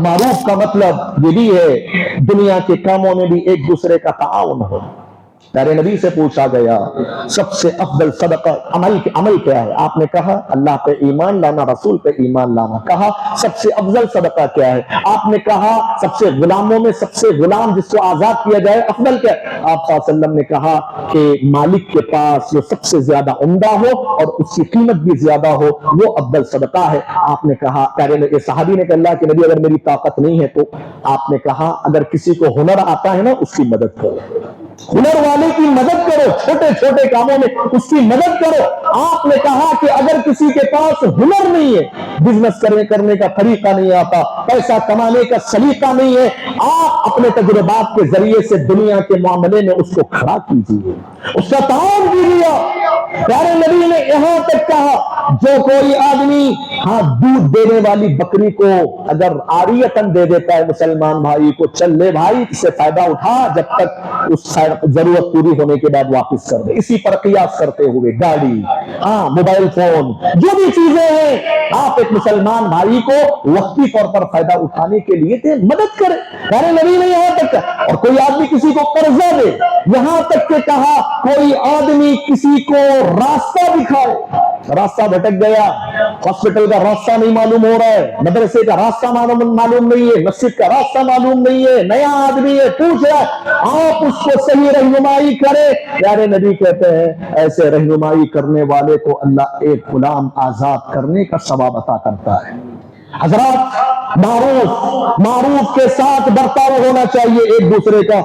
معروف کا مطلب یہ بھی ہے دنیا کے کاموں میں بھی ایک دوسرے کا تعاون ہو۔ پیارے نبی سے پوچھا گیا سب سے افضل صدقہ عمل کیا ہے؟ آپ نے کہا اللہ پہ ایمان لانا، رسول پہ ایمان لانا۔ کہا سب سے افضل صدقہ کیا ہے؟ آپ نے کہا سب سے غلاموں میں سب سے غلام جس کو آزاد کیا جائے افضل کیا ہے؟ آپ صلی اللہ علیہ وسلم نے کہا کہ مالک کے پاس جو سب سے زیادہ عمدہ ہو اور اس کی قیمت بھی زیادہ ہو وہ افضل صدقہ ہے۔ آپ نے کہا پیارے صحابی نے کہا اللہ کے نبی اگر میری طاقت نہیں ہے تو؟ آپ نے کہا اگر کسی کو ہنر آتا ہے نا اس کی مدد کرو، ہنر والے کی مدد کرو، چھوٹے چھوٹے کاموں میں اس کی مدد کرو۔ آپ نے کہا کہ اگر کسی کے پاس ہنر نہیں ہے، بزنس کرنے کا طریقہ نہیں آتا، پیسہ کمانے کا سلیقہ نہیں ہے، آپ اپنے تجربات کے ذریعے سے دنیا کے معاملے میں اس کو کھڑا کیجیے، اس کا تعاون کیجیے۔ پیارے نبی نے یہاں تک کہا جو کوئی آدمی دودھ دینے والی بکری کو اگر عاریتاً دے دیتا ہے مسلمان بھائی کو، چل لے بھائی اس سے فائدہ اٹھا جب تک اس ضرورت پوری ہونے کے بعد واپس کر دے۔ اسی پر قیاس کرتے ہوئے گاڑی، موبائل فون، جو بھی چیزیں ہیں آپ ایک مسلمان بھائی کو وقتی طور پر فائدہ اٹھانے کے لیے دے، مدد کرے۔ پیارے نبی نے یہاں تک کہا اور کوئی آدمی کسی کو قرضہ دے، یہاں تک کہ کہا کوئی آدمی کسی کو راستہ دکھائے، راستہ بھٹک گیا، ہاسپٹل کا راستہ نہیں معلوم ہو رہا ہے، مدرسے کا راستہ معلوم نہیں ہے، مسجد کا راستہ معلوم نہیں ہے، نیا آدمی ہے پوچھ رہا ہے، آپ اس کو صحیح رہنمائی کرے۔ پیارے نبی کہتے ہیں ایسے رہنمائی کرنے والے کو اللہ ایک غلام آزاد کرنے کا ثواب عطا کرتا ہے۔ حضرات معروف کے ساتھ برتاؤ ہونا چاہیے ایک دوسرے کا۔